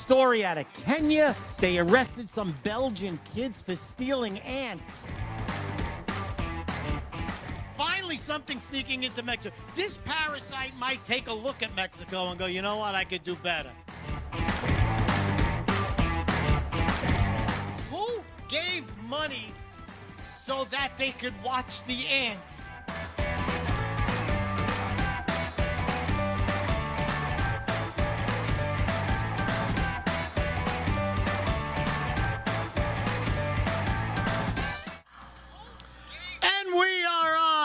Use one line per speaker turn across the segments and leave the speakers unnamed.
story out of Kenya. They arrested some Belgian kids for stealing ants. Finally, something sneaking into Mexico. This parasite might take a look at Mexico and go, you know what, I could do better. Who gave money so that they could watch the ants?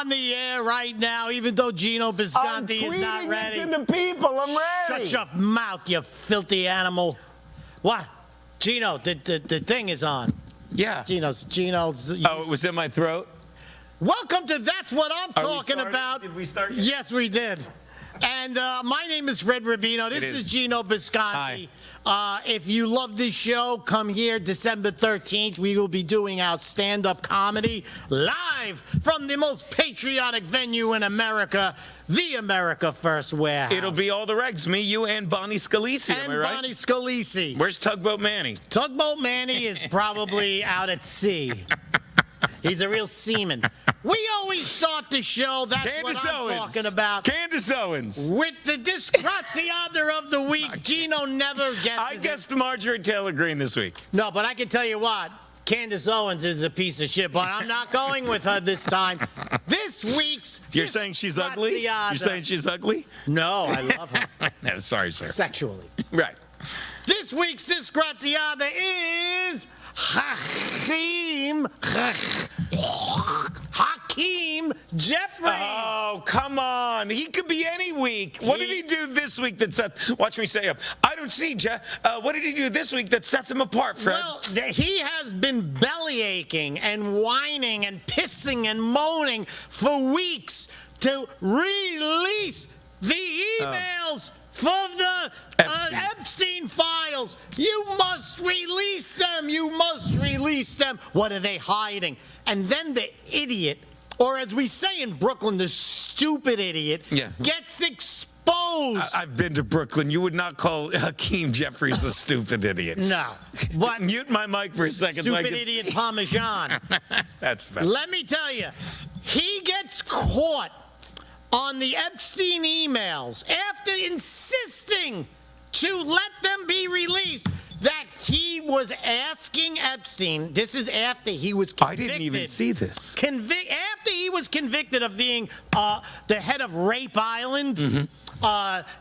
The air right now, even though Gino Bisconti is not ready.
I'm tweeting it to the people. I'm ready.
Shut your mouth, you filthy animal. What? Gino, the thing is on.
Yeah.
Gino's.
Oh, it was in my throat?
Welcome to That's What I'm Talking About.
Did we start yet?
Yes, we did. And my name is Fred Rubino. This is Gino Bisconti. If you love this show, come here December 13th. We will be doing our stand-up comedy live from the most patriotic venue in America, the America First Warehouse.
It'll be all the regs. Me, you, and Bonnie Scalisi.
And
am I right?
Bonnie Scalisi.
Where's Tugboat Manny?
Tugboat Manny is probably out at sea. He's a real seaman. We always start the show, that's
Candace
what I'm
Owens.
talking about.
Candace Owens.
With the disgraziata of the week, Gino never guesses.
I guessed Marjorie Taylor Greene this week.
No, but I can tell you what, Candace Owens is a piece of shit, but I'm not going with her this time. This week's
You're saying she's ugly? You're saying she's ugly?
No, I love her.
No, sorry, sir.
Sexually.
Right.
This week's disgraziata is Hakeem Jeffries.
Oh, come on. He could be any week. What did he do this week that sets... Watch me say him. I don't see, Jeff. What did he do this week that sets him apart, Fred?
Well, he has been belly aching and whining and pissing and moaning for weeks to release the emails for the Epstein files. You must release them. You must release them. What are they hiding? And then the idiot, or as we say in Brooklyn, the stupid idiot, gets exposed.
I've been to Brooklyn. You would not call Hakeem Jeffries a stupid idiot.
No. But
mute my mic for a second.
Stupid idiot Parmesan.
That's better.
Let me tell you, he gets caught on the Epstein emails after insisting to let them be released, that he was asking Epstein, this is after he was convicted.
I didn't even see this.
After he was convicted of being the head of Rape Island,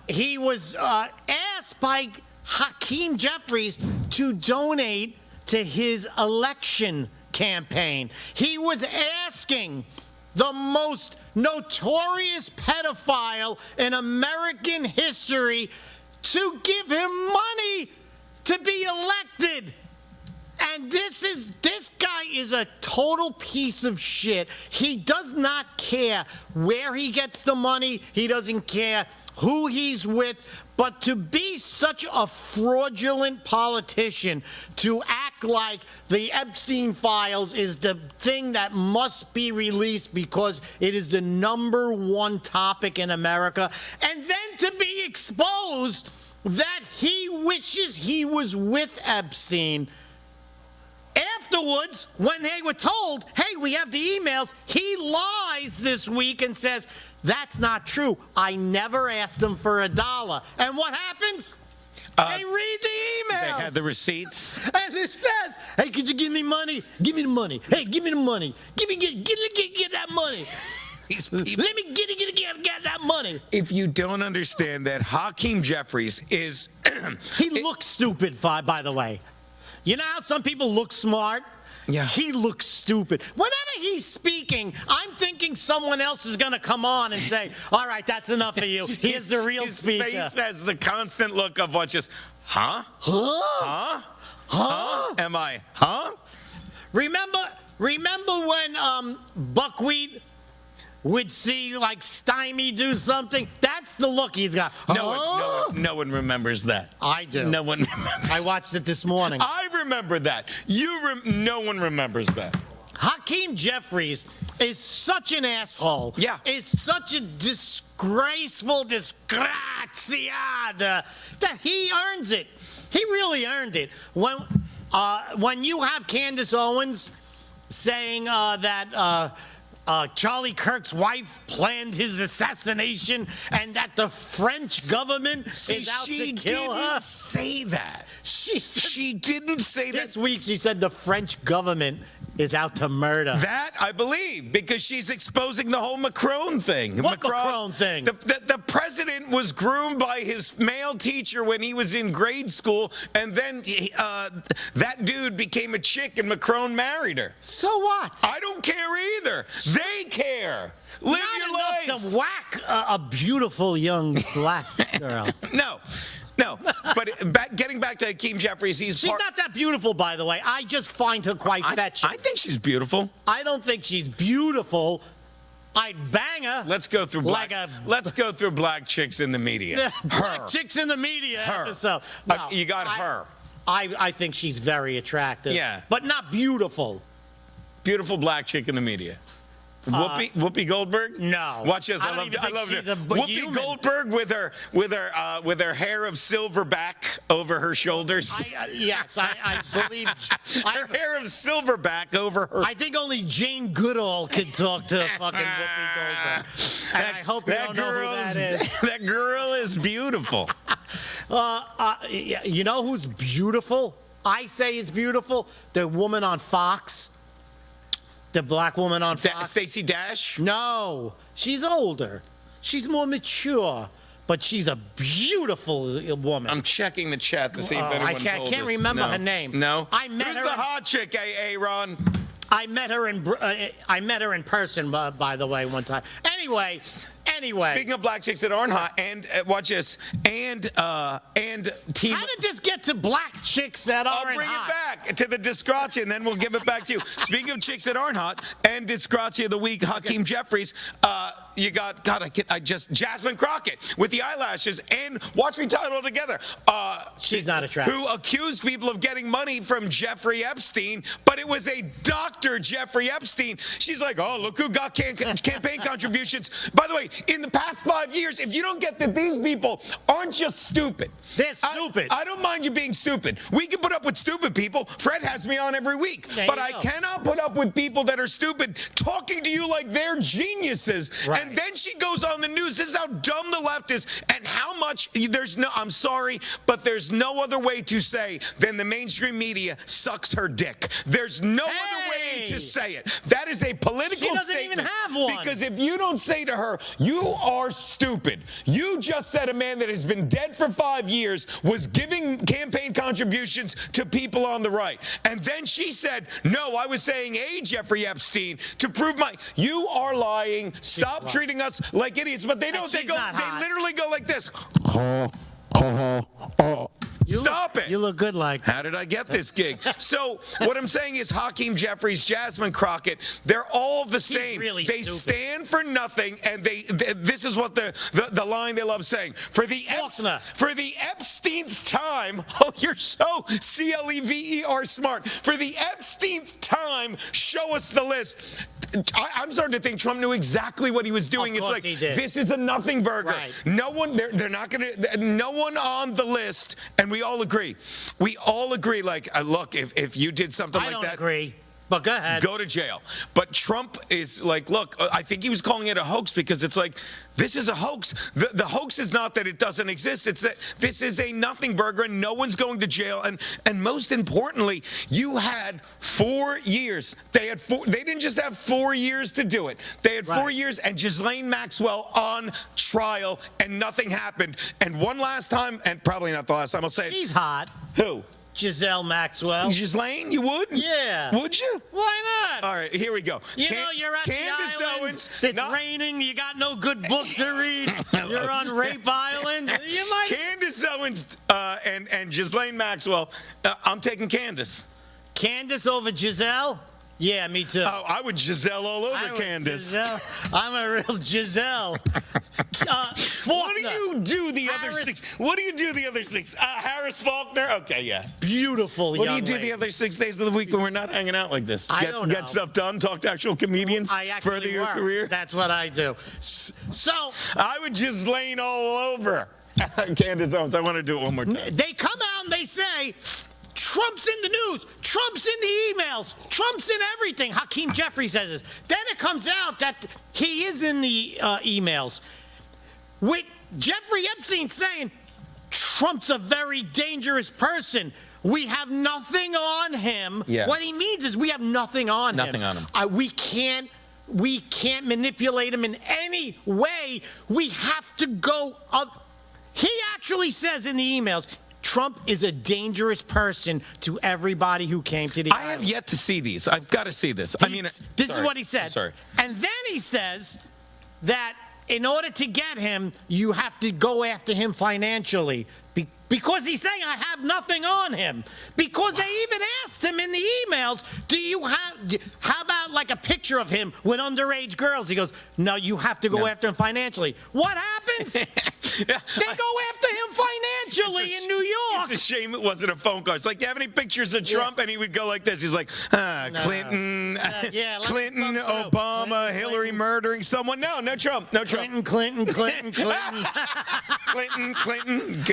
he was asked by Hakeem Jeffries to donate to his election campaign. He was asking the most notorious pedophile in American history to give him money to be elected. And this guy is a total piece of shit. He does not care where he gets the money. He doesn't care who he's with. But to be such a fraudulent politician, to act like the Epstein files is the thing that must be released because it is the #1 topic in America, and then to be exposed that he wishes he was with Epstein. Afterwards, when they were told, hey, we have the emails, he lies this week and says, that's not true. I never asked him for $1. And what happens? They read the email.
They had the receipts.
And it says, hey, could you give me money? Give me the money. Hey, give me the money. Get that money.
These people.
Let me get that money.
If you don't understand that, Hakeem Jeffries is...
He looks stupid, by the way. You know how some people look smart?
Yeah.
He looks stupid. Whenever he's speaking, I'm thinking someone else is going to come on and say, all right, that's enough of you. Here's the real speaker.
His face has the constant look of what just, huh?
Huh?
Huh?
Huh?
Am I, huh?
Remember when Buckwheat would see like Stymie do something? That's the look he's got.
No one remembers that.
I do.
No one remembers.
I watched it this morning.
I remember that. No one remembers that.
Hakeem Jeffries is such an asshole.
Yeah.
Is such a disgraceful disgraziata that he earns it. He really earned it. When you have Candace Owens saying that Charlie Kirk's wife planned his assassination and that the French government is out to kill her.
She didn't say that. She didn't say that.
This week she said the French government is out to murder.
That I believe, because she's exposing the whole Macron thing.
What Macron thing?
The president was groomed by his male teacher when he was in grade school, and then that dude became a chick, and Macron married her.
So what?
I don't care either. They care. Live
Not
your life.
enough to whack a beautiful young black girl.
No, but getting back to Hakeem Jeffries,
She's not that beautiful, by the way. I just find her quite fetching.
I think she's beautiful.
I don't think she's beautiful. I'd bang her.
Let's go through let's go through black chicks in the media.
Black chicks in the media episode. No,
you got her.
I think she's very attractive.
Yeah.
But not beautiful.
Beautiful black chick in the media. Whoopi Goldberg?
No.
Watch this. I love it. Whoopi Goldberg with her hair of silverback over her shoulders.
Yes, I believe.
Her hair of silverback over her.
I think only Jane Goodall could talk to fucking Whoopi Goldberg. And I hope you don't know who that is.
That girl is beautiful.
You know who's beautiful? I say is beautiful. The woman on Fox. The black woman on Fox.
Stacey Dash?
No, she's older. She's more mature, but she's a beautiful woman.
I'm checking the chat to see if anyone
I can't remember her name.
No.
I met
Who's
her
the hot chick, Ron?
I met her in person, by the way, one time. Anyway.
Speaking of black chicks that aren't hot, and watch this, and team.
How did this get to black chicks that aren't hot?
I'll bring it back to the Disgrazia, and then we'll give it back to you. Speaking of chicks that aren't hot, and Disgrazia of the week, Hakeem Jeffries. You got Jasmine Crockett with the eyelashes, and watch me tie it all together.
She's not attractive.
Who accused people of getting money from Jeffrey Epstein, but it was a Dr. Jeffrey Epstein. She's like, oh, look who got campaign contributions. By the way, in the past 5 years, if you don't get that these people aren't just stupid.
They're stupid.
I don't mind you being stupid. We can put up with stupid people. Fred has me on every week. But I cannot put up with people that are stupid talking to you like they're geniuses.
Right.
And then she goes on the news. This is how dumb the left is and how much I'm sorry, but there's no other way to say than the mainstream media sucks her dick. There's no other way to say it. That is a political statement.
She doesn't even have one.
Because if you don't say to her, you are stupid. You just said a man that has been dead for 5 years was giving campaign contributions to people on the right. And then she said, no, I was saying Jeffrey Epstein to prove you are lying. Stop treating us like idiots. But they don't. They literally go like this. Stop it.
You look good like.
How did I get this gig? So what I'm saying is Hakeem Jeffries, Jasmine Crockett, they're all the same.
Really
they
stupid.
Stand for nothing, and this is what the line they love saying. For the Epsteinth time, oh, you're so CLEVER smart. For the Epsteinth time, show us the list. I'm starting to think Trump knew exactly what he was doing.
Of course
it's like,
he did.
this is a nothing burger.
Right.
No one, they're not going to, no one on the list, and we all agree. We all agree, like, look, if you did something like that.
I don't agree. But go ahead.
Go to jail. But Trump is like, look, I think he was calling it a hoax because it's like, this is a hoax. The hoax is not that it doesn't exist. It's that this is a nothing burger and no one's going to jail. And most importantly, you had 4 years. They didn't just have 4 years to do it. They had 4 years and Ghislaine Maxwell on trial and nothing happened. And one last time, and probably not the last time, I'll say it.
She's hot.
Who?
Giselle Maxwell.
Ghislaine, you would?
Yeah.
Would you?
Why not?
All right, here we go.
You're at
Candace
the island.
Owens.
It's raining. You got no good book to read. You're on Rape Island. You might.
Candace Owens and Ghislaine Maxwell. I'm taking Candace.
Candace over Giselle? Yeah, me too.
Oh, I would Giselle all over Candace.
I'm a real Giselle.
What do you do the other six? What do you do the other six? Harris Faulkner? Okay, yeah.
Beautiful young
What do you do
lady.
the other 6 days of the week when we're not hanging out like this?
I don't know.
Get stuff done, talk to actual comedians,
I actually
further your
work.
career?
That's what I do. So
I would Ghislaine all over Candace Owens. I want to do it one more time.
they come out time they say Trump's in the news, Trump's in the emails, Trump's in everything, Hakeem Jeffries says this. Then it comes out that he is in the emails. With Jeffrey Epstein saying Trump's a very dangerous person. We have nothing on him.
Yeah.
What he means is we have nothing on him.
Nothing on him.
We can't manipulate him in any way. We have to go up. He actually says in the emails, Trump is a dangerous person to everybody who came to the
I have yet to see these. I've got to see this.
This is what he said.
I'm sorry.
And then he says that in order to get him, you have to go after him financially. Because he's saying, I have nothing on him. Because they even asked him in the emails, how about like a picture of him with underage girls? He goes, no, you have to go after him financially. What happens? They go after him financially in New York.
It's a shame it wasn't a phone call. It's like, do you have any pictures of Trump? And he would go like this. He's like, Clinton, Clinton, Obama, Hillary murdering someone. No Trump. No Trump.
Clinton.
Clinton.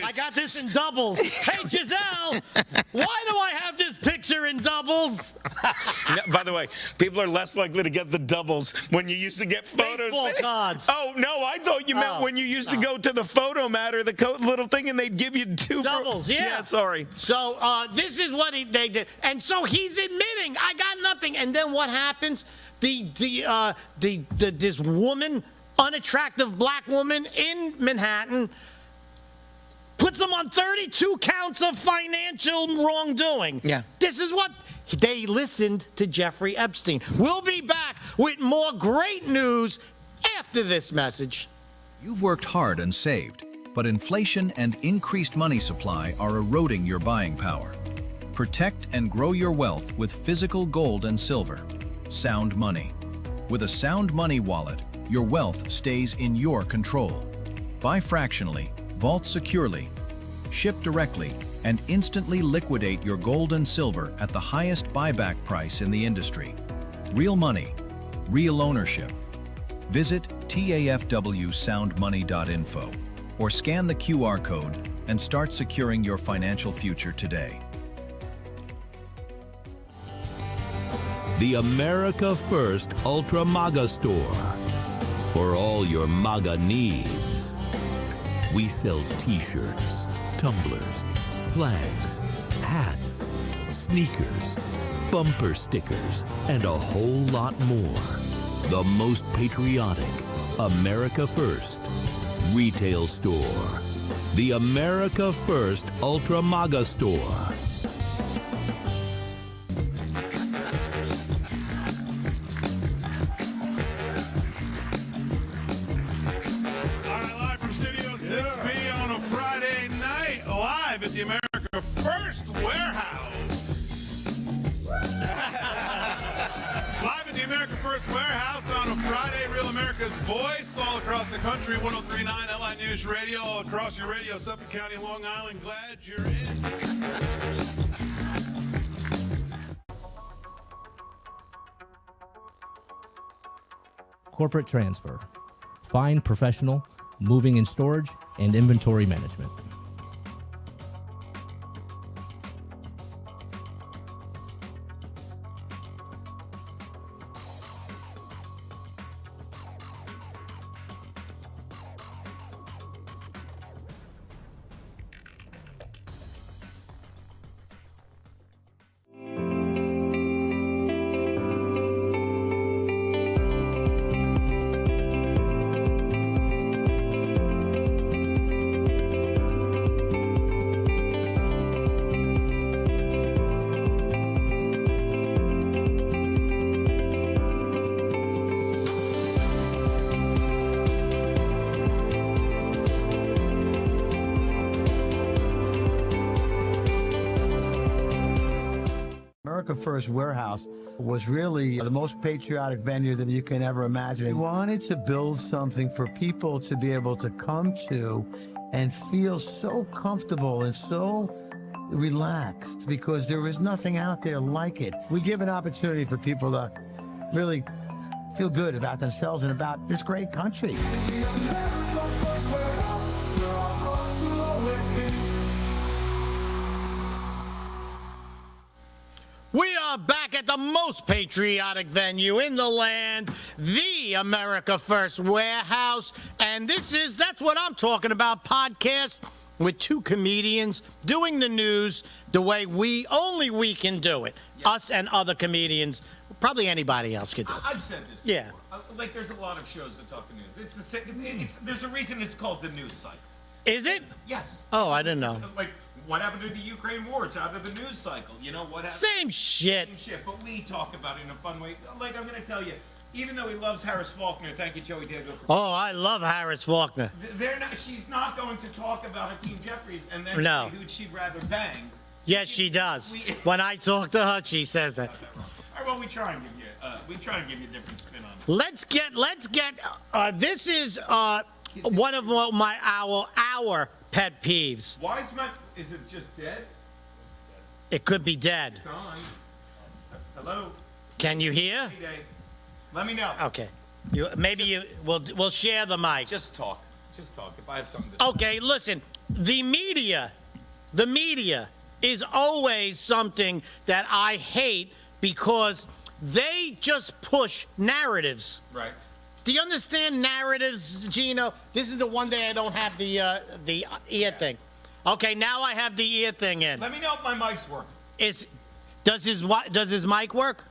I got this in doubles. Hey, Giselle, why do I have this picture in doubles?
By the way, people are less likely to get the doubles when you used to get photos.
Baseball cards.
Oh, no, I thought you meant when you used to go to the photo mat or the little thing and they'd give you two
doubles. Yeah,
sorry.
So this is what they did. And so he's admitting, I got nothing. And then what happens? This woman, unattractive black woman in Manhattan, puts him on 32 counts of financial wrongdoing.
Yeah.
This is what they listened to Jeffrey Epstein. We'll be back with more great news after this message.
You've worked hard and saved, but inflation and increased money supply are eroding your buying power. Protect and grow your wealth with physical gold and silver. Sound Money. With a Sound Money wallet, your wealth stays in your control. Buy fractionally, vault securely, ship directly, and instantly liquidate your gold and silver at the highest buyback price in the industry. Real money, real ownership. Visit tafwsoundmoney.info or scan the QR code and start securing your financial future today.
The America First Ultra MAGA Store. For all your MAGA needs. We sell t-shirts, tumblers, flags, hats, sneakers, bumper stickers, and a whole lot more. The most patriotic America First retail store. The America First Ultra MAGA Store.
The America First Warehouse. Live at the America First Warehouse on a Friday, Real America's Voice, all across the country, 103.9 LI News Radio, all across your radio, Suffolk County, Long Island. Glad you're in.
Corporate transfer. Fine professional, moving and storage, and inventory management.
America First Warehouse was really the most patriotic venue that you can ever imagine. We wanted to build something for people to be able to come to and feel so comfortable and so relaxed because there was nothing out there like it. We give an opportunity for people to really feel good about themselves and about this great country.
are back at the most patriotic venue in the land, the America First Warehouse. And that's what I'm talking about, podcast with two comedians doing the news the way only we can do it. Us and other comedians, probably anybody else could do it.
I've said this.
Yeah.
Like, there's a lot of shows that talk the news. There's a reason it's called the news cycle.
Is it?
Yes.
Oh, I didn't know.
Like, what happened to the Ukraine war? It's out of the news cycle. You know what happened?
Same shit.
Same shit. But we talk about it in a fun way. Like, I'm going to tell you, even though he loves Harris Faulkner, thank you, Joey Diego.
Oh, I love Harris Faulkner.
She's not going to talk about Hakeem Jeffries and then
No.
say who she'd rather bang.
Yes, she does. When I talk to her, she says that.
All right, well, we try and give you a different spin on it.
Let's get. This is one of our pet peeves.
Is it just dead?
It could be dead.
It's on. Hello?
Can you hear?
Hey, Dave. Let me know.
Okay. We'll share the mic.
Just talk. Just talk. If I have something to say.
Okay, listen. The media is always something that I hate because they just push narratives.
Right.
Do you understand narratives, Gino? This is the one day I don't have the ear thing. Okay, now I have the ear thing in.
Let me know if my mic's working.
Does his mic work?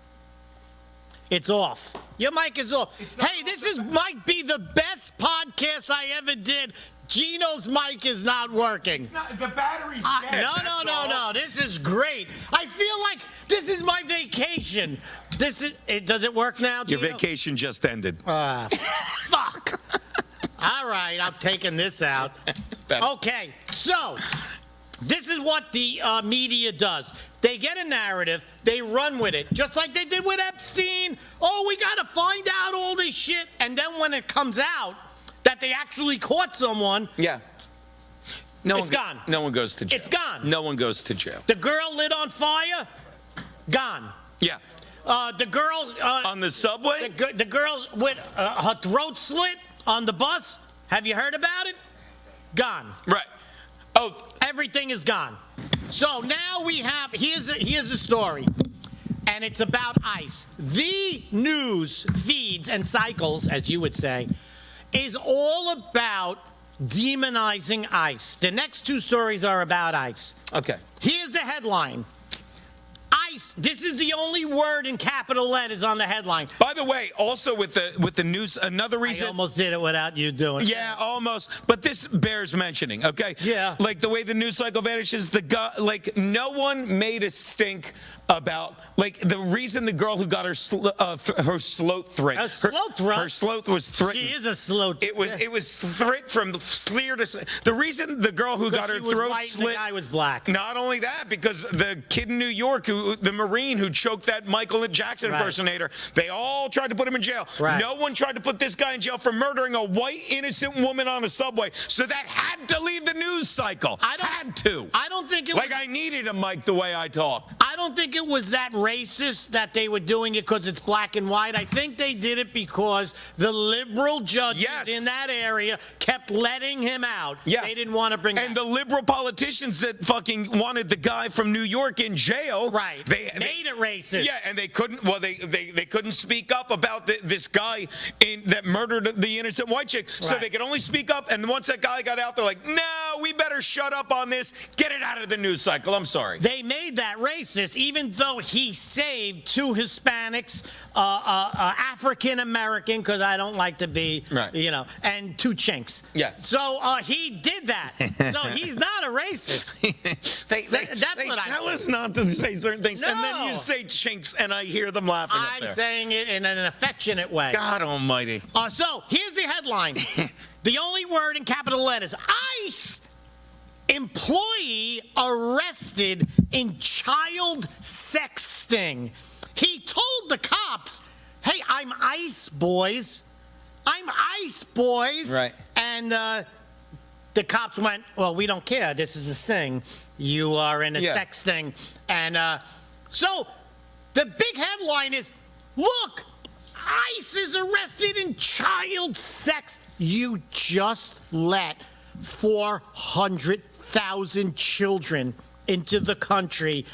It's off. Your mic is off. Hey, might be the best podcast I ever did. Gino's mic is not working.
The battery's dead.
No. This is great. I feel like this is my vacation. Does it work now,
Your
Gino?
vacation just ended.
Fuck. All right, I'm taking this out. Okay, so this is what the media does. They get a narrative, they run with it, just like they did with Epstein. Oh, we got to find out all this shit. And then when it comes out that they actually caught someone,
Yeah.
It's gone.
No one goes to jail.
It's gone.
No one goes to jail.
the girl lit on fire, gone.
Yeah.
The girl
On the subway?
the girl with her throat slit on the bus, have you heard about it? Gone.
Right. Oh,
Everything is gone. So now we have, here's a story, and it's about ICE. The news feeds and cycles, as you would say, is all about demonizing ICE. The next two stories are about ICE.
okay.
Here's the headline. ICE, this is the only word in capital letters on the headline.
By the way, also with the news, another
I
reason.
almost did it without you doing it.
Yeah, almost. But this bears mentioning, okay?
Yeah.
Like the way the news cycle vanishes, like no one made a stink about, like the reason the girl who got her sloat threat.
A sloat threat?
Her sloat was threatened.
She is a slow.
It was threat from clear to. The reason the girl who got her
she was
throat
white and
slit.
the guy was black.
Not only that, because the kid in New York, the Marine who choked that Michael Jackson
Right.
impersonator, they all tried to put him in jail.
Right.
No one tried to put this guy in jail for murdering a white innocent woman on a subway. So that had to leave the news cycle. I don't
think it
like
was,
I needed a mic the way I talk.
I don't think it was that racist that they were doing it because it's black and white. I think they did it because the liberal judges
Yes.
in that area kept letting him out.
Yeah.
They didn't want to bring
And the liberal politicians that fucking wanted the guy from New York in jail.
Right.
They
made it racist.
Yeah, and they couldn't. Well, they couldn't speak up about this guy that murdered the innocent white chick. So
Right.
they could only speak up. And once that guy got out, they're like, "No, we better shut up on this. Get it out of the news cycle." I'm sorry.
They made that racist, even though he saved two Hispanics, African American, because I don't like to be,
Right.
and two chinks.
Yeah.
So he did that. So he's not a racist.
They
That's what I
tell
said.
us not to say certain things, and then you
No.
say chinks, and I hear them laughing up
I'm
there.
saying it in an affectionate way.
God Almighty.
So here's the headline. The only word in capital letters. ICE employee arrested in child sexting. He told the cops, "Hey, I'm ICE, boys. I'm ICE, boys."
Right.
And the cops went, "Well, we don't care. This is a thing. You are in a
Yeah.
sex thing." And so the big headline is, "Look, ICE is arrested in child sex." You just let 400,000 children into the country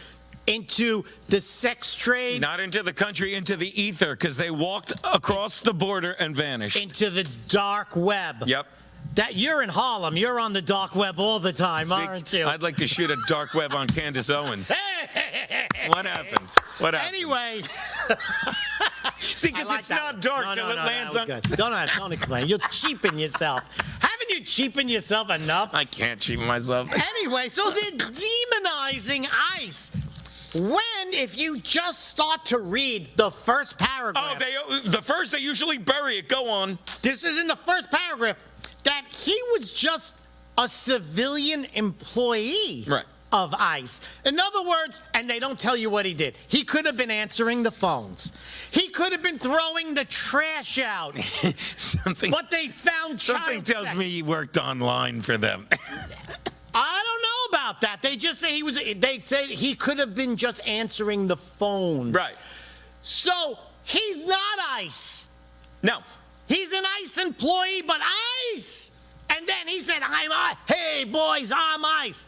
into the sex trade,
Not into the country, into the ether, because they walked across the border and vanished.
into the dark web.
Yep.
That you're in Harlem. You're on the dark web all the time, aren't you?
I'd like to shoot a dark web on Candace Owens. What happened? What happened?
Anyway.
See, because
I like
it's
that
not
one.
dark
No,
till
no,
it
no,
lands
that
on.
was good. Don't explain. You'll cheapen yourself. Haven't you cheapened yourself enough?
I can't cheat myself.
Anyway, so they're demonizing ICE. When, if you just start to read the first paragraph,
They usually bury it. Go on.
this is in the first paragraph, that he was just a civilian employee
Right.
of ICE. In other words, and they don't tell you what he did. He could have been answering the phones. He could have been throwing the trash out.
Something.
But they found
Something
child
tells
sex.
me he worked online for them.
I don't know about that. They just say they said he could have been just answering the phone.
Right.
So he's not ICE.
No.
He's an ICE employee, but ICE. And then he said, hey, boys, I'm ICE.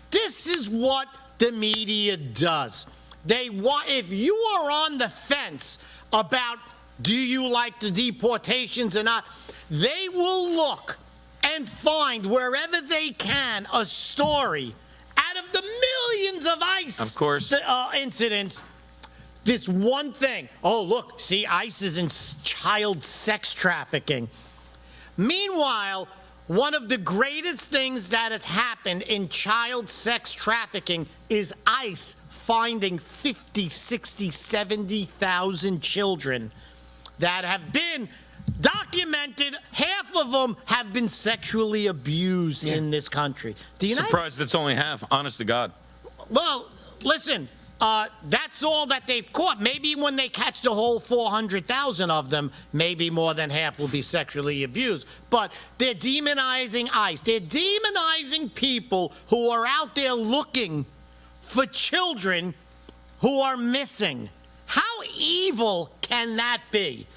This is what the media does. They want, if you are on the fence about do you like the deportations or not, they will look and find wherever they can a story out of the millions of ICE
Of course.
incidents. This one thing. Oh, look, see, ICE is in child sex trafficking. Meanwhile, one of the greatest things that has happened in child sex trafficking is ICE finding 50, 60, 70,000 children that have been documented. Half of them have been sexually abused in this country. The United
Surprised it's only half. Honest to God.
Well, listen, that's all that they've caught. Maybe when they catch the whole 400,000 of them, maybe more than half will be sexually abused. But they're demonizing ICE. They're demonizing people who are out there looking for children who are missing. How evil can that be?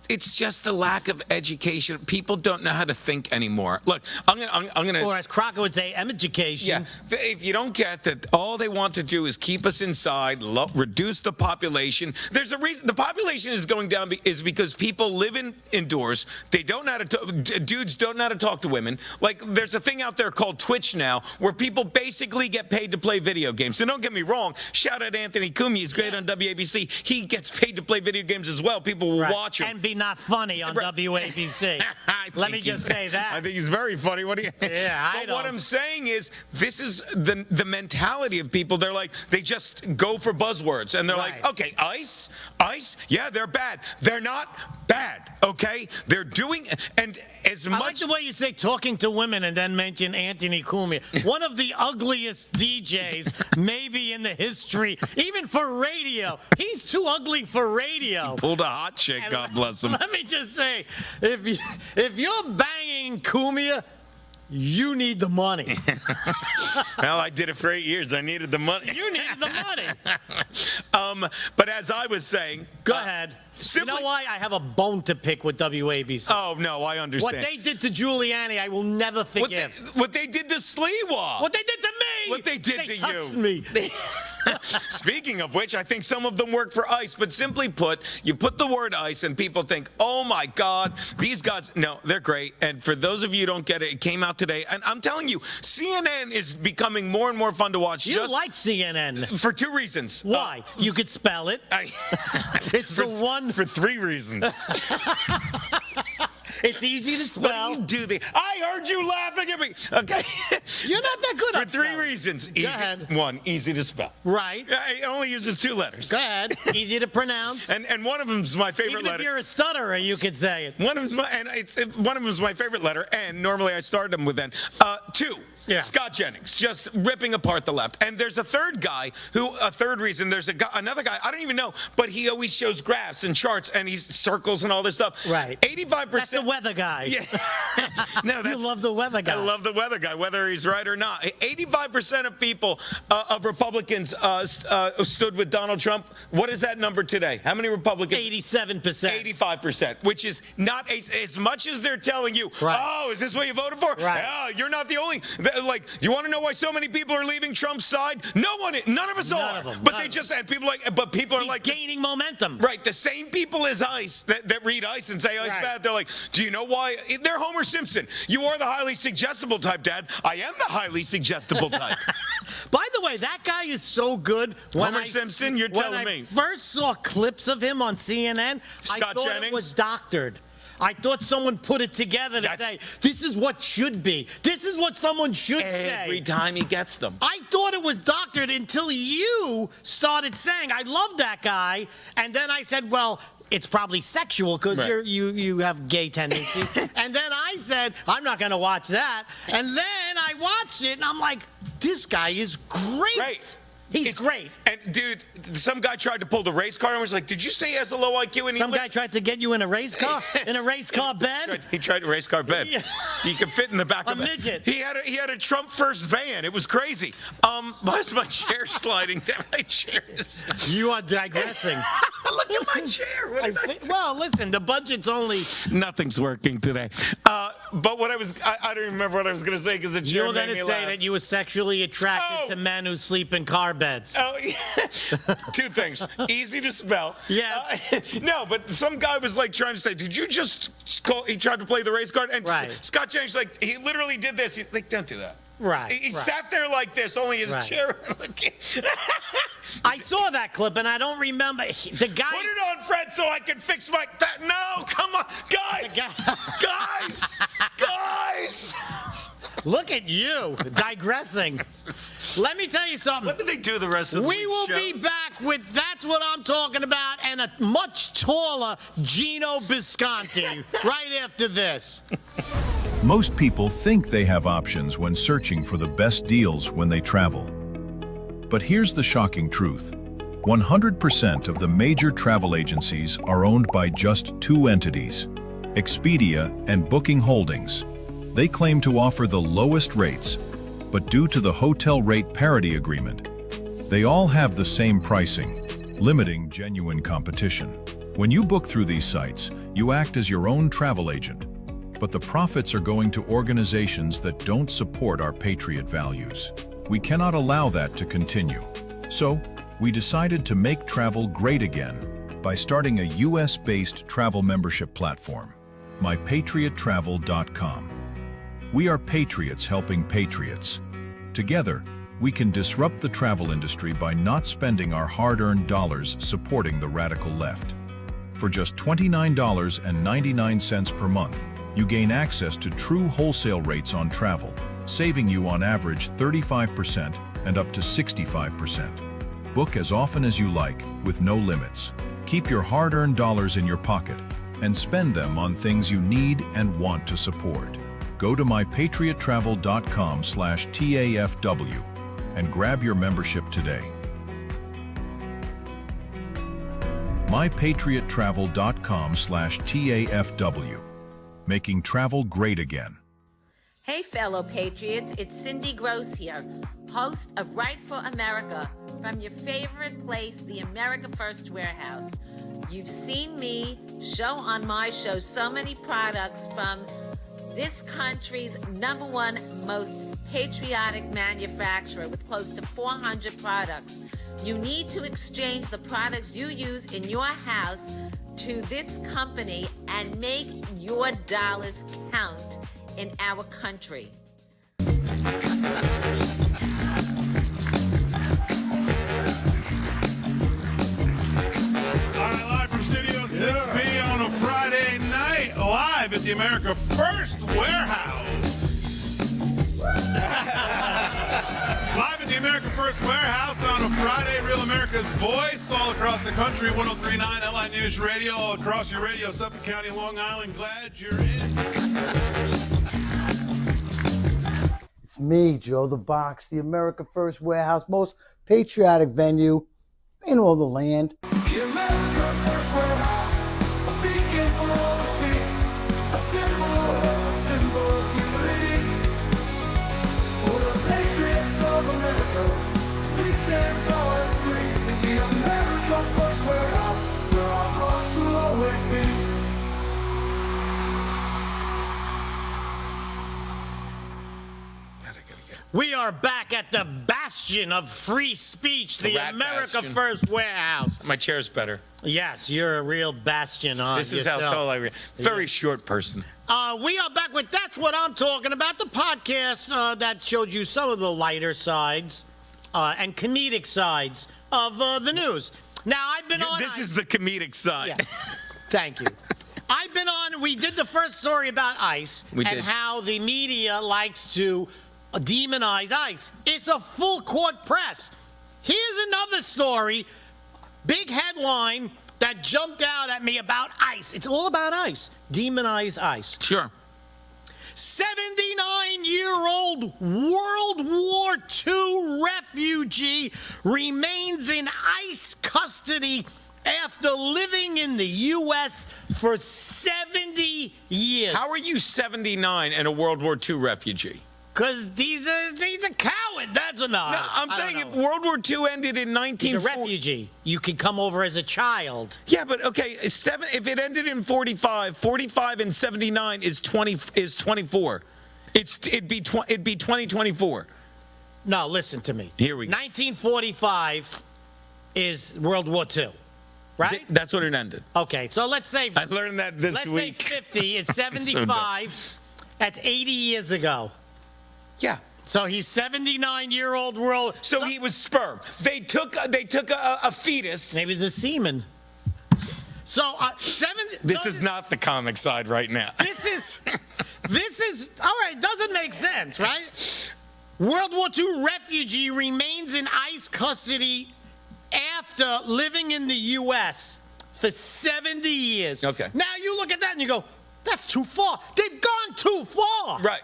It's just the lack of education. People don't know how to think anymore. Look, I'm gonna.
Or as Crocker would say, education.
Yeah, if you don't get that, all they want to do is keep us inside, reduce the population. There's a reason the population is going down is because people live indoors. They don't know how to dudes don't know how to talk to women. Like there's a thing out there called Twitch now, where people basically get paid to play video games. So don't get me wrong. Shout out Anthony Cumia. He's great on WABC. He gets paid to play video games as well. People will watch him.
And be not funny on WABC. Let me just say that.
I think he's very funny. What do you?
Yeah,
But what I'm saying is, this is the mentality of people. They're like, they just go for buzzwords, and they're like, okay, ICE, yeah, they're bad. They're not bad, okay? They're doing, and as much.
I like the way you say talking to women and then mention Anthony Cumia, one of the ugliest DJs maybe in the history, even for radio. He's too ugly for radio.
Pulled a hot chick, God bless him.
Let me just say, if you're banging Cumia, you need the money.
Well, I did it for 8 years. I needed the money.
You needed the money.
But as I was saying,
Go ahead. You know why? I have a bone to pick with WABC.
Oh no, I understand.
What they did to Giuliani, I will never forgive.
What they did to Sliwa.
What they did to me.
What they did to
touched
you.
me.
Speaking of which, I think some of them work for ICE, but simply put, you put the word ICE and people think, oh my God, these guys, no, they're great. And for those of you who don't get it, it came out today. And I'm telling you, CNN is becoming more and more fun to watch.
You like CNN.
For two reasons.
Why? You could spell it. It's the one.
For three reasons.
It's easy to spell.
What do you do? I heard you laughing at me. Okay.
You're not that good
For
at
three
spelling.
reasons.
Go ahead.
One, easy to spell.
Right.
It only uses 2 letters.
Go ahead. Easy to pronounce.
And one of them's my favorite
Even
letter.
if you're a stutterer, you could say it.
One of them's my favorite letter, and normally I start them with N. 2.
Yeah.
Scott Jennings, just ripping apart the left. And there's a third guy a third reason, there's another guy, I don't even know, but he always shows graphs and charts and he's circles and all this stuff.
Right.
85%.
That's the weather guy.
Yeah. No,
You love the weather guy.
I love the weather guy, whether he's right or not. 85% of people, of Republicans, stood with Donald Trump. What is that number today? How many Republicans?
87%.
85%, which is not as much as they're telling you.
Right.
Oh, is this what you voted for?
Right.
Oh, you're not the only. Like, you want to know why so many people are leaving Trump's side? None of us
None
are.
of them,
But
none
they
of
just and people but people are
He's
like
gaining momentum.
Right, the same people as Ice that read Ice and say Ice
Right.
bad. They're like, do you know why? They're Homer Simpson. You are the highly suggestible type, Dad. I am the highly suggestible type.
By the way, that guy is so good.
Homer Simpson, you're telling me.
When I first saw clips of him on CNN, I
Scott
thought
Jennings?
it was doctored. I thought someone put it together to say, this is what should be. This is what someone should say.
Every time he gets them.
I thought it was doctored until you started saying, I love that guy. And then I said, well, it's probably sexual because
Right.
you have gay tendencies. And then I said, I'm not going to watch that. And then I watched it, and I'm like, this guy is great.
Right.
He's great.
And, dude, some guy tried to pull the race car and was like, did you say he has a low IQ? And
Some guy tried to get you in a race car? In a race car bed?
He tried a race car bed.
Yeah.
He could fit in the back
A
of it.
midget.
He had a Trump first van. It was crazy. Why is my chair sliding down? My chair is...
You are digressing.
Look at my chair. What is that?
Well, listen, the budget's only...
Nothing's working today. But what I don't remember what I was going to say because the chair
You were
made
going
me
to say
laugh.
that you were sexually attracted
Oh.
to men who sleep in car beds.
Oh, yeah. Two things. Easy to spell.
Yes.
No, but some guy was like trying to say, did you just call? He tried to play the race card. And
Right.
Scott Jennings, like, he literally did this. He's like, don't do that.
Right.
He
right.
sat there like this, only his
Right.
chair.
I saw that clip, and I don't remember. The guy...
Put it on, Fred, so I can fix my... No, come on. Guys. Guys.
Look at you, digressing. Let me tell you something.
What do they do the rest of the
We
week
will
shows?
be back with That's What I'm Talking About and a much taller Gino Bisconti right after this.
Most people think they have options when searching for the best deals when they travel. But here's the shocking truth. 100% of the major travel agencies are owned by just two entities, Expedia and Booking Holdings. They claim to offer the lowest rates, but due to the hotel rate parity agreement, they all have the same pricing, limiting genuine competition. When you book through these sites, you act as your own travel agent, but the profits are going to organizations that don't support our patriot values. We cannot allow that to continue. So, we decided to make travel great again by starting a US-based travel membership platform, mypatriottravel.com. We are patriots helping patriots. Together, we can disrupt the travel industry by not spending our hard-earned dollars supporting the radical left. For just $29.99 per month, you gain access to true wholesale rates on travel, saving you on average 35% and up to 65%. Book as often as you like, with no limits. Keep your hard-earned dollars in your pocket and spend them on things you need and want to support. Go to mypatriottravel.com/TAFW and grab your membership today. mypatriottravel.com/TAFW, making travel great again.
Hey, fellow patriots, it's Cindy Gross here, host of Right for America from your favorite place, the America First Warehouse. You've seen me show on my show so many products from this country's #1 most patriotic manufacturer with close to 400 products. You need to exchange the products you use in your house to this company and make your dollars count in our country.
All right, live from Studio 6B on a Friday night, live at the America First Warehouse. Live at the America First Warehouse on a Friday, Real America's Voice, all across the country, 103.9 LI News Radio, all across your radio, Suffolk County, Long Island. Glad you're in.
It's me, Joe the Box, the America First Warehouse, most patriotic venue in all the land.
The America First Warehouse, a beacon for all to see, a symbol of unity. For the patriots of America, we stand tall and free. In the America First Warehouse, where our hearts will always be.
We are back at the bastion of free speech, the
rat
America
bastion.
First Warehouse.
My chair's better.
Yes, you're a real bastion on
This is
yourself.
how tall I am. Very short person.
We are back with That's What I'm Talking About, the podcast that showed you some of the lighter sides and comedic sides of the news. Now, I've been on...
This is the comedic side.
Yeah. Thank you. I've been on... We did the first story about ICE
We
and
did.
how the media likes to demonize ICE. It's a full court press. Here's another story, big headline that jumped out at me about ICE. It's all about ICE. Demonize ICE.
Sure.
79-year-old World War II refugee remains in ICE custody after living in the U.S. for 70 years.
How are you 79 and a World War II refugee?
Because he's a coward. That's a no.
No, I'm
I
saying
don't
if
know.
World War II ended in
He's a
1940.
refugee. You could come over as a child.
Yeah, but okay, if it ended in 45 and 79 is 24. It'd be 2024.
No, listen to me.
Here we go.
1945 is World War II, right?
That's what it ended.
Okay, so let's say
I learned that this
let's
week.
say 50 is
so
75. That's 80 years ago.
Yeah.
So he's 79-year-old world.
So he was sperm. They took a fetus.
Maybe he's a seaman. So
This is not the comic side right now.
This is all right. Doesn't make sense, right? World War II refugee remains in ICE custody after living in the U.S. for 70 years.
Okay.
Now you look at that and you go, that's too far. They've gone too far.
Right.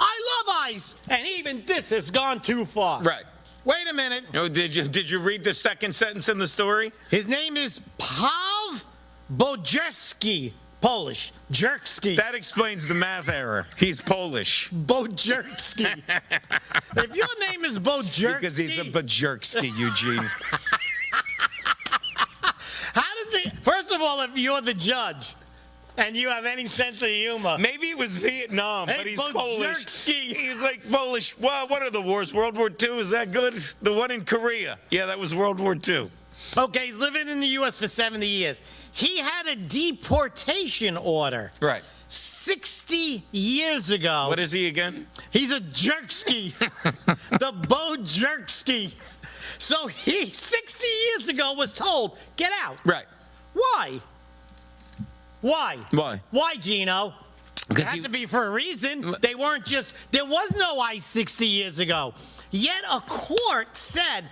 I love ICE, and even this has gone too far.
Right.
Wait a minute.
Oh, did you read the second sentence in the story?
His name is Pav Bojerski, Polish. Jerksky.
That explains the math error. He's Polish.
Bojerski. If your name is Bojerski,
Because he's a Bajerksky, Eugene.
how does he? First of all, if you're the judge and you have any sense of humor,
Maybe it was Vietnam,
Hey,
but he's Polish.
Bojerski.
He was like Polish. Well, what are the wars? World War II, is that good? The one in Korea. Yeah, that was World War II.
okay, he's living in the U.S. for 70 years. He had a deportation order
Right.
60 years ago.
What is he again?
He's a jerksky. The Bojerski. So he, 60 years ago, was told, get out.
Right.
Why? Why?
Why?
Why, Gino? It
'Cause
had
he-
to be for a reason. They weren't just, there was no ICE 60 years ago. Yet a court said,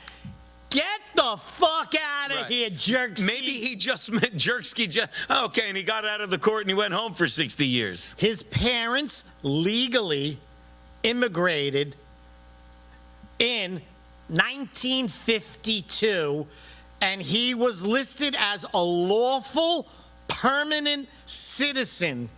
get the fuck out of
Right.
here, jerksky.
Maybe he just meant Jerksky. Okay, and he got out of the court and he went home for 60 years.
His parents legally immigrated in 1952, and he was listed as a lawful permanent citizen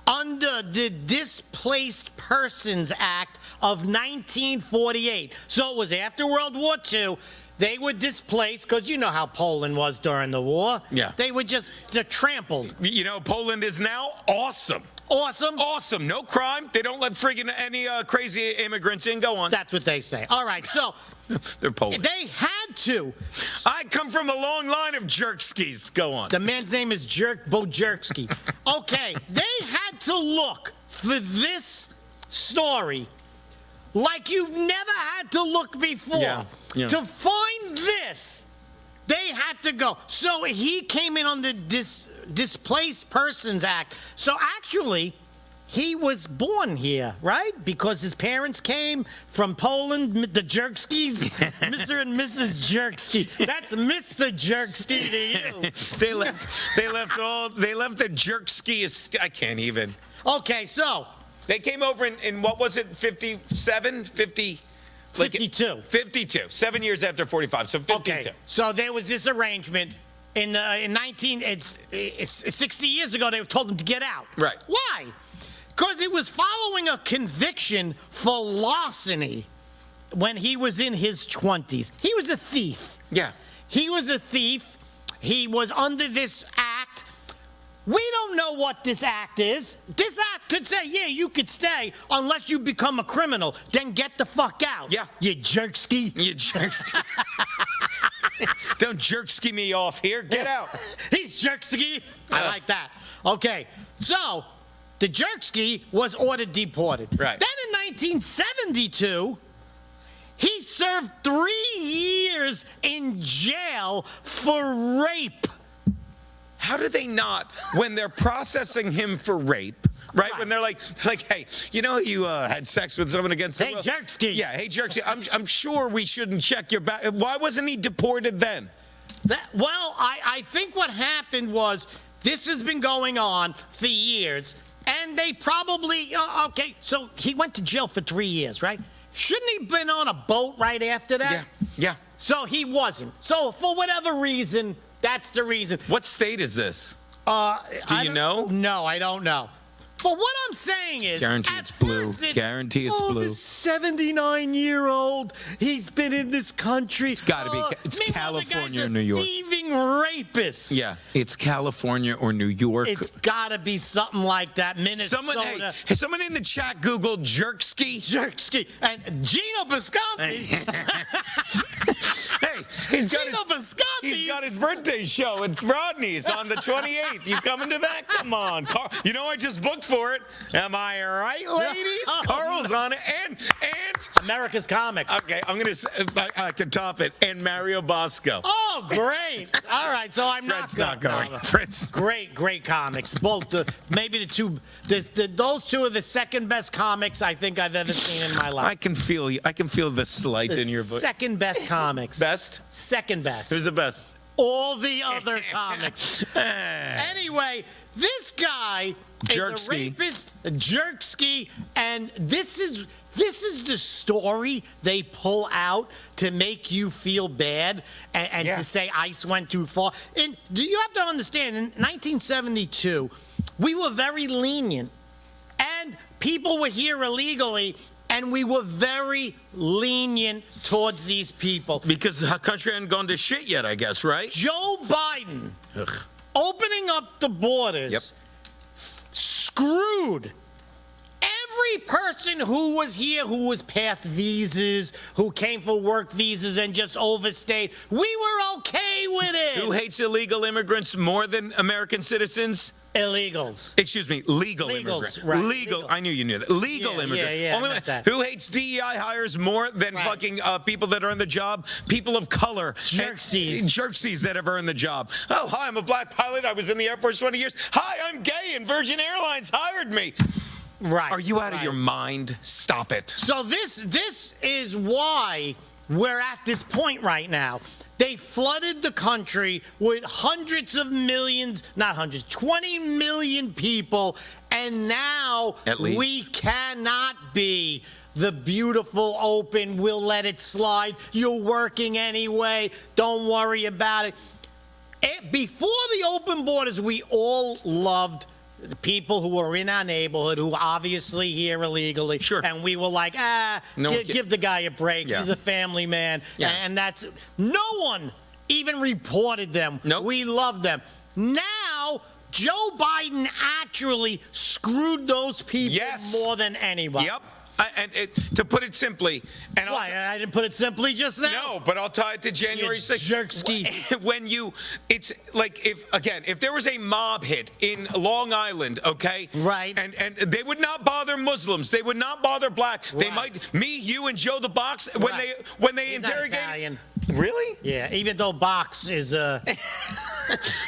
under the Displaced Persons Act of 1948. So it was after World War II. They were displaced because you know how Poland was during the war.
Yeah.
They were just trampled.
You know, Poland is now awesome.
Awesome.
Awesome. No crime. They don't let friggin' any crazy immigrants in. Go on.
That's what they say. All right, so
They're Polish.
they had to.
I come from a long line of Jerkskis. Go on.
The man's name is Bojerski. Okay, they had to look for this story like you've never had to look before.
Yeah, yeah.
To find this, they had to go. So he came in on the Displaced Persons Act. So actually, he was born here, right? Because his parents came from Poland, the Jerkskis, Mr. and Mrs. Jerksky. That's Mr. Jerksky to you.
They left the Jerksky. I can't even.
Okay, so
They came over in what was it, 57? 50?
52.
52. 7 years after 45, so 52.
Okay, so there was this arrangement in 60 years ago. They told him to get out.
Right.
Why? Because it was following a conviction for larceny when he was in his 20s. He was a thief.
Yeah.
He was a thief. He was under this act. We don't know what this act is. This act could say, yeah, you could stay unless you become a criminal. Then get the fuck out.
Yeah.
You jerkski.
You jerkski. Don't jerkski me off here. Get out.
He's jerkski. I like that. Okay, so the jerkski was ordered deported.
Right.
Then in 1972, he served 3 years in jail for rape.
How do they not, when they're processing him for rape, right? When they're like, hey, you know you had sex with someone against the
Hey,
will?
jerkski.
Yeah, hey, jerkski. I'm sure we shouldn't check your back. Why wasn't he deported then?
I think what happened was this has been going on for years, and they probably, okay, so he went to jail for 3 years, right? Shouldn't he have been on a boat right after that?
Yeah.
So he wasn't. So for whatever reason, that's the reason.
What state is this? Do you know?
No, I don't know. But what I'm saying is,
Guarantee
at
it's blue.
first
Guarantee it's blue.
This 79-year-old, he's been in this country. It's
gotta be. It's
meanwhile, the
California
guy's
or New York.
thieving rapist.
Yeah, it's California or New York.
It's gotta be something like that. Minnesota.
Hey, someone in the chat Googled jerkski.
Jerkski. And Gino Bisconti.
Hey, he's got
Gino
his birthday show at Rodney's on the 28th. You coming to that? Come on, Carl. You know I just booked for it. Am I right, ladies? Carl's on it, and
America's Comic.
okay, I'm gonna say I can top it. And Mario Bosco.
Oh, great. All right, so I'm
Fred's
not
going.
No.
Fred's
Great comics. Both maybe the two. Those two are the second best comics I think I've ever seen in my life.
I can feel you. I can feel the slight in your voice.
Second best comics.
Best?
Second best.
Who's the best?
All the other comics. Anyway, this guy is a
Jerkski.
rapist, a jerkski, and this is the story they pull out to make you feel bad and to say ICE went too far. And you have to understand, in 1972, we were very lenient, and people were here illegally. And we were very lenient towards these people.
Because the country hadn't gone to shit yet, I guess, right?
Joe Biden opening up the borders screwed every person who was here, who was past visas, who came for work visas and just overstayed. We were okay with it.
Who hates illegal immigrants more than American citizens?
Illegals.
Excuse me, legal
Legals,
immigrants.
right,
legal.
legal.
I knew you knew that. Legal
Yeah,
immigrants.
yeah,
Only
I meant that.
Who hates DEI hires more than
Right.
fucking people that earn the job? People of color.
Jerksies.
And jerksies that have earned the job. Oh, hi, I'm a black pilot. I was in the Air Force 20 years. Hi, I'm gay and Virgin Airlines hired me.
Right.
Are you out of
right.
your mind? Stop it.
So this is why we're at this point right now. They flooded the country with hundreds of millions, not hundreds, 20 million people, and now
At least.
we cannot be the beautiful open, we'll let it slide, you're working anyway, don't worry about it. Before the open borders, we all loved the people who were in our neighborhood who obviously here illegally.
Sure.
And we were like, give the guy a break.
Yeah.
He's a family man.
Yeah.
And that's, no one even reported them.
Nope.
We loved them. Now, Joe Biden actually screwed those people
Yes.
more than anybody.
Yep. To put it simply, and I'll
Why? I didn't put it simply just now.
No, but I'll tie it to January 6th.
Jerkski.
It's like if there was a mob hit in Long Island, okay?
Right.
And they would not bother Muslims. They would not bother black. They
Right.
might, me, you, and Joe the Box, when
Right.
they
He's not
interrogate.
Italian.
Really?
Yeah, even though Box is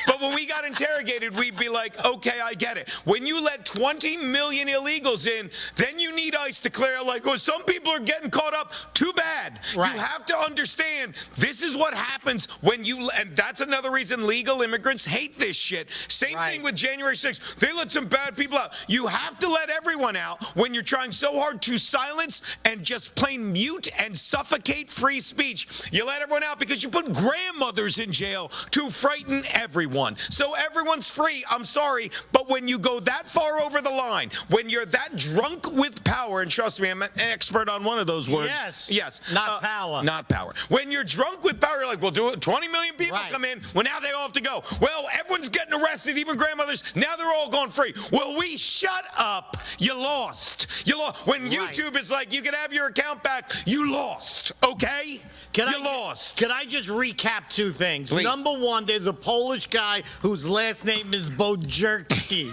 But when we got interrogated, we'd be like, okay, I get it. When you let 20 million illegals in, then you need ICE to clear, like, oh, some people are getting caught up. Too bad.
Right.
You have to understand, this is what happens when you, and that's another reason legal immigrants hate this shit. Same
Right.
thing with January 6th. They let some bad people out. You have to let everyone out when you're trying so hard to silence and just plain mute and suffocate free speech. You let everyone out because you put grandmothers in jail to frighten everyone. So everyone's free. I'm sorry. But when you go that far over the line, when you're that drunk with power, and trust me, I'm an expert on one of those words.
Yes.
Yes.
Not power.
Not power. When you're drunk with power, you're like, well, do it. 20 million people
Right.
come in. Well, now they all have to go. Well, everyone's getting arrested, even grandmothers. Now they're all going free. Well, we shut up. You lost. You lost. When YouTube is like, you can have your account back, you lost. Okay? You lost.
Can I just recap two things?
Please.
Number one, there's a Polish guy whose last name is Bojerski.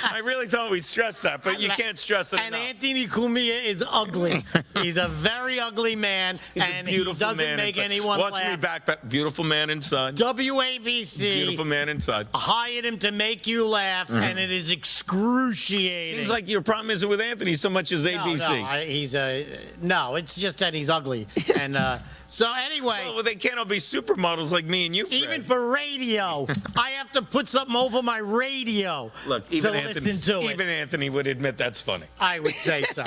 I really thought we stressed that, but you can't stress it
And
enough.
Anthony Cumia is ugly. He's a very ugly man,
He's
and
a
he
beautiful
doesn't
man
make
inside.
anyone
Watch
laugh.
me back. Beautiful man inside.
WABC
Beautiful man inside.
hired him to make you laugh, and it is excruciating.
Seems like your problem isn't with Anthony so much as ABC.
No, it's just that he's ugly. And so anyway,
Well, they can't all be supermodels like me and you, Fred.
even for radio, I have to put something over my radio
Look,
to
even
listen to it.
even Anthony would admit that's funny.
I would say so.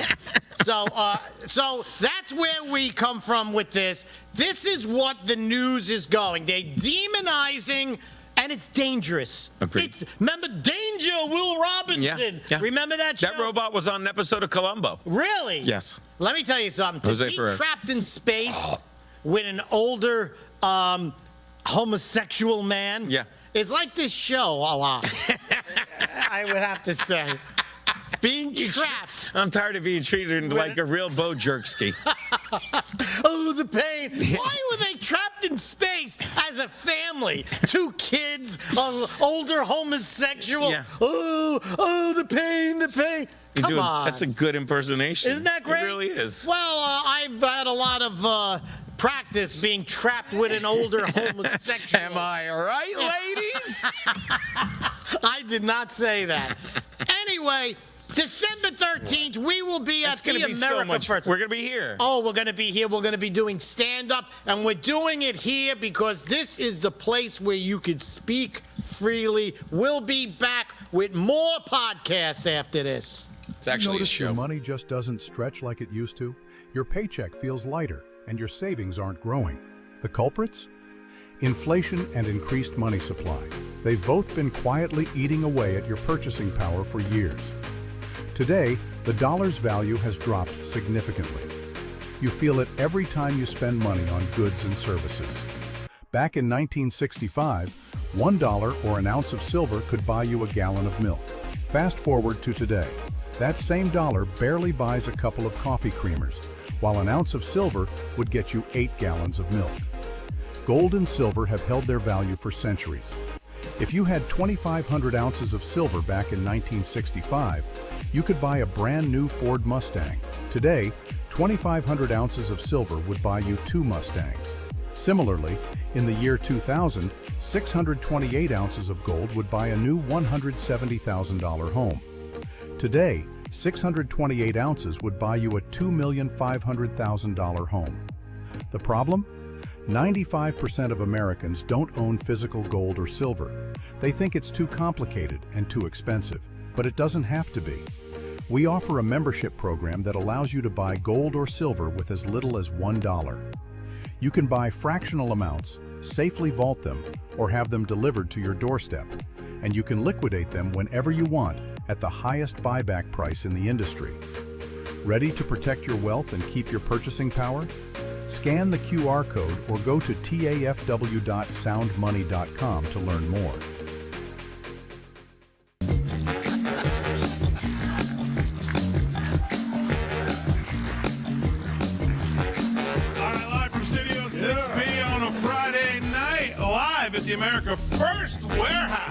So that's where we come from with this. This is what the news is going. They're demonizing, and it's dangerous.
Agreed.
Remember Danger, Will Robinson.
Yeah.
Remember that show?
That robot was on an episode of Columbo.
Really?
Yes.
Let me tell you something.
Jose
To be
Ferrer.
trapped in space with an older homosexual man is like this show a lot. I would have to say. Being trapped.
I'm tired of being treated like a real Bojerski.
Oh, the pain. Why were they trapped in space as a family? Two kids, an older homosexual.
Yeah.
Oh, the pain, the pain. Come on.
That's a good impersonation.
Isn't that great?
It really is.
Well, I've had a lot of practice being trapped with an older homosexual.
Am I right, ladies?
I did not say that. Anyway, December 13th, we will be at
It's going
the
to be
America
so much.
First.
We're going to be here.
Oh, we're going to be here. We're going to be doing stand-up, and we're doing it here because this is the place where you could speak freely. We'll be back with more podcasts after this.
It's actually a
Notice
show.
your money just doesn't stretch like it used to? Your paycheck feels lighter, and your savings aren't growing. The culprits? Inflation and increased money supply. They've both been quietly eating away at your purchasing power for years. Today, the dollar's value has dropped significantly. You feel it every time you spend money on goods and services. Back in 1965, $1 or an ounce of silver could buy you a gallon of milk. Fast forward to today. That same dollar barely buys a couple of coffee creamers, while an ounce of silver would get you 8 gallons of milk. Gold and silver have held their value for centuries. If you had 2,500 ounces of silver back in 1965, you could buy a brand new Ford Mustang. Today, 2,500 ounces of silver would buy you 2 Mustangs. Similarly, in the year 2000, 628 ounces of gold would buy a new $170,000 home. Today, 628 ounces would buy you a $2,500,000 home. The problem? 95% of Americans don't own physical gold or silver. They think it's too complicated and too expensive, but it doesn't have to be. We offer a membership program that allows you to buy gold or silver with as little as $1. You can buy fractional amounts, safely vault them, or have them delivered to your doorstep, and you can liquidate them whenever you want at the highest buyback price in the industry. Ready to protect your wealth and keep your purchasing power? Scan the QR code or go to tafw.soundmoney.com to learn more.
All right, live from Studio 6B on a Friday night, live at the America First Warehouse.